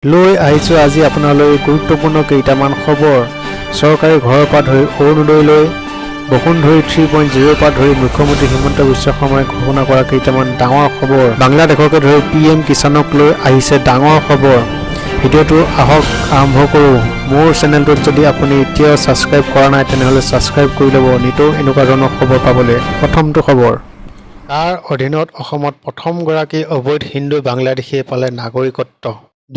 লৈ আহিছোঁ আজি আপোনালৈ গুৰুত্বপূৰ্ণ কেইটামান খবৰ। চৰকাৰী ঘৰৰ পৰা ধৰি অৰুণোদয়লৈ বসুন্ধৰী 3.0 পৰা ধৰি মুখ্যমন্ত্ৰী হিমন্ত বিশ্ব শৰ্মাই ঘোষণা কৰা কেইটামান ডাঙৰ খবৰ। বাংলাদেশকে ধৰি PM কিষাণক লৈ আহিছে ডাঙৰ খবৰ। ভিডিঅ'টো আহক আৰম্ভ কৰোঁ। মোৰ চেনেলটোত যদি আপুনি এতিয়াও ছাবস্ক্ৰাইব কৰা নাই তেনেহ'লে ছাবস্ক্ৰাইব কৰি ল'ব নিতৌ এনেকুৱা ধৰণৰ খবৰ পাবলৈ। প্ৰথমটো খবৰ, তাৰ অধীনত অসমত প্ৰথমগৰাকী অবৈধ হিন্দু বাংলাদেশীয়ে পালে নাগৰিকত্ব।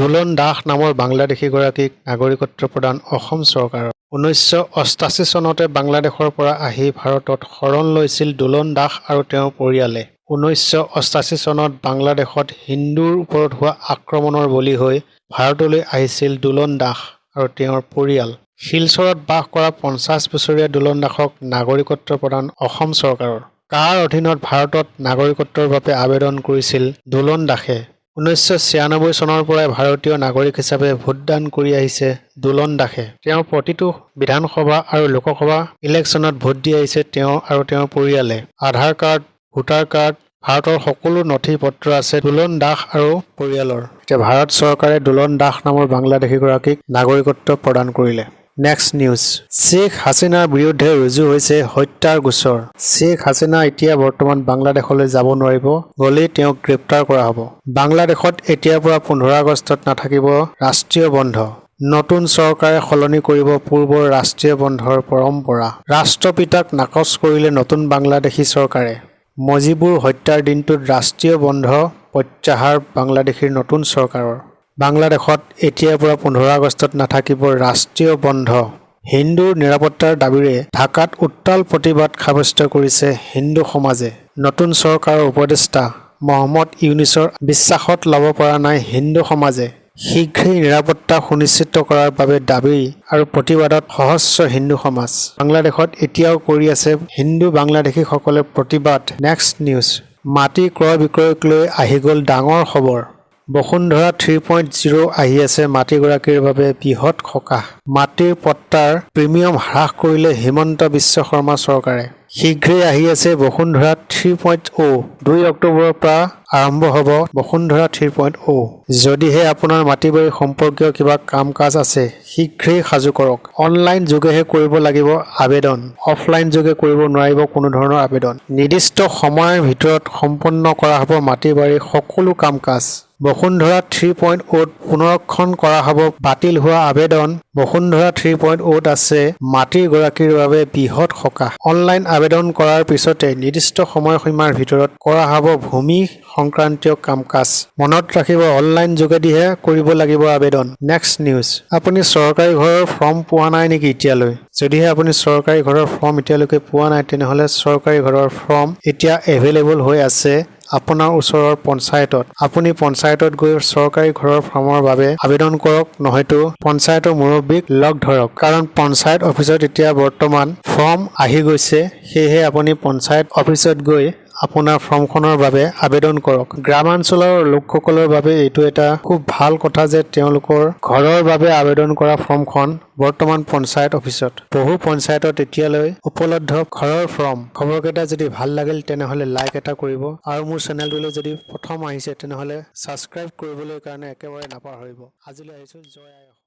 দুলন দাস নামৰ বাংলাদেশীগৰাকীক নাগৰিকত্ব প্ৰদান অসম চৰকাৰৰ। 1988 চনতে বাংলাদেশৰ পৰা আহি ভাৰতত শৰণ লৈছিল দুলন দাস আৰু তেওঁৰ পৰিয়ালে। 1988 চনত বাংলাদেশত হিন্দুৰ ওপৰত হোৱা আক্ৰমণৰ বলি হৈ ভাৰতলৈ আহিছিল দুলন দাস আৰু তেওঁৰ পৰিয়াল। শিলচৰত বাস কৰা 50 বছৰীয়া দুলন দাসক নাগৰিকত্ব প্ৰদান অসম চৰকাৰৰ। কাৰ অধীনত ভাৰতত নাগৰিকত্বৰ বাবে আবেদন কৰিছিল দুলন দাসে। 1996 চনৰ পৰাই ভাৰতীয় নাগৰিক হিচাপে ভোটদান কৰি আহিছে দুলন দাসে। তেওঁ প্ৰতিটো বিধানসভা আৰু লোকসভা ইলেকশ্যনত ভোট দি আহিছে তেওঁ আৰু তেওঁৰ পৰিয়ালে। আধাৰ কাৰ্ড, ভোটাৰ কাৰ্ড, ভাৰতৰ সকলো নথি পত্ৰ আছে দুলন দাস আৰু পৰিয়ালৰ। এতিয়া ভাৰত চৰকাৰে দুলন দাস নামৰ বাংলাদেশীগৰাকীক নাগৰিকত্ব প্ৰদান কৰিলে। নেক্সট নিউজ, শ্বেখ হাছিনাৰ বিৰুদ্ধে ৰুজু হৈছে হত্যাৰ গোচৰ। শ্বেখ হাছিনা এতিয়া বৰ্তমান বাংলাদেশলৈ যাব নোৱাৰিব, গ'লেই তেওঁক গ্ৰেপ্তাৰ কৰা হ'ব। বাংলাদেশত এতিয়াৰ পৰা 15 আগষ্টত নাথাকিব ৰাষ্ট্ৰীয় বন্ধ। নতুন চৰকাৰে সলনি কৰিব পূৰ্বৰ ৰাষ্ট্ৰীয় বন্ধৰ পৰম্পৰা। ৰাষ্ট্ৰপিতাক নাকচ কৰিলে নতুন বাংলাদেশী চৰকাৰে। মজিবুৰ হত্যাৰ দিনটোত ৰাষ্ট্ৰীয় বন্ধ প্ৰত্যাহাৰ বাংলাদেশীৰ নতুন চৰকাৰৰ। বাংলাদেশত এতিয়াৰ পৰা 15 আগষ্টত নাথাকিব ৰাষ্ট্ৰীয় বন্ধ। হিন্দুৰ নিৰাপত্তাৰ দাবীৰে ঢাকাত উত্তাল প্ৰতিবাদ সাব্যস্ত কৰিছে হিন্দু সমাজে। নতুন চৰকাৰৰ উপদেষ্টা মহম্মদ ইউনুছৰ বিশ্বাসত ল'ব পৰা নাই হিন্দু সমাজে। শীঘ্ৰেই নিৰাপত্তা সুনিশ্চিত কৰাৰ বাবে দাবী আৰু প্ৰতিবাদত সহস্ৰ হিন্দু সমাজ। বাংলাদেশত এতিয়াও কৰি আছে হিন্দু বাংলাদেশীসকলে প্ৰতিবাদ। নেক্সট নিউজ, মাটি ক্ৰয় বিক্ৰয়ক লৈ আহি গ'ল ডাঙৰ খবৰ। বসুন্ধৰা 3.0 আহি আছে মাটিগৰাকীৰ বাবে বৃহৎ সকাহ। মাটিৰ পট্টাৰ প্ৰিমিয়াম হ্ৰাস কৰিলে হিমন্ত বিশ্ব শৰ্মা চৰকাৰে। শীঘ্ৰেই আহি আছে বসুন্ধৰা 3.0। 2 অক্টোবৰৰ পৰা আৰম্ভ হ'ব বসুন্ধৰা 3.0। যদিহে আপোনাৰ মাটি বাৰী সম্পৰ্কীয় কিবা কাম কাজ আছে শীঘ্ৰেই সাজু কৰক। অনলাইন যোগেহে কৰিব লাগিব আবেদন, অফলাইন যোগে কৰিব নোৱাৰিব কোনো ধৰণৰ আবেদন। নিৰ্দিষ্ট সময়ৰ ভিতৰত সম্পন্ন কৰা হ'ব মাটি বাৰীৰ সকলো কাম কাজ। বসুন্ধৰা 3.0 পুনৰীক্ষণ কৰা হ'ব বাতিল হোৱা আবেদন। বসুন্ধৰা 3.0 আছে মাটিৰ গৰাকীৰ বাবে বৃহৎ সকাহ। অনলাইন আবেদন কৰাৰ পিছতে নিৰ্দিষ্ট সময়সীমাৰ ভিতৰত কৰা হ'ব ভূমি সংক্ৰান্তীয় কাম কাজ। মনত ৰাখিব অনলাইন যোগেদিহে কৰিব লাগিব আবেদন। নেক্সট নিউজ, আপুনি চৰকাৰী ঘৰৰ ফৰ্ম পোৱা নাই নেকি এতিয়ালৈ? যদিহে আপুনি চৰকাৰী ঘৰৰ ফৰ্ম এতিয়ালৈকে পোৱা নাই তেনেহ'লে চৰকাৰী ঘৰৰ ফৰ্ম এতিয়া এভেইলেবল হৈ আছে আপোনাৰ ওচৰৰ পঞ্চায়তত। আপুনি পঞ্চায়তত গৈ চৰকাৰী ঘৰৰ ফৰ্মৰ বাবে আবেদন কৰক, নহয়তো পঞ্চায়তৰ মুৰব্বীক লগ ধৰক। কাৰণ পঞ্চায়ত অফিচত এতিয়া বৰ্তমান ফৰ্ম আহি গৈছে, সেয়েহে আপুনি পঞ্চায়ত অফিচত গৈ আপোনাৰ ফৰ্মখনৰ বাবে আবেদন কৰক। গ্ৰামাঞ্চলৰ লোকসকলৰ বাবে এইটো এটা খুব ভাল কথা যে তেওঁলোকৰ ঘৰৰ বাবে আবেদন কৰা ফৰ্মখন বৰ্তমান পঞ্চায়ত অফিচত। বহু পঞ্চায়তত এতিয়ালৈ উপলব্ধ ঘৰৰ ফৰ্ম। খবৰকেইটা যদি ভাল লাগিল তেনেহ'লে লাইক এটা কৰিব আৰু মোৰ চেনেলটোলৈ যদি প্ৰথম আহিছে তেনেহ'লে ছাবস্ক্ৰাইব কৰিবলৈ কাৰণে একেবাৰে নাপাহৰিব। আজিলৈ আহিছোঁ। জয় আই অসম।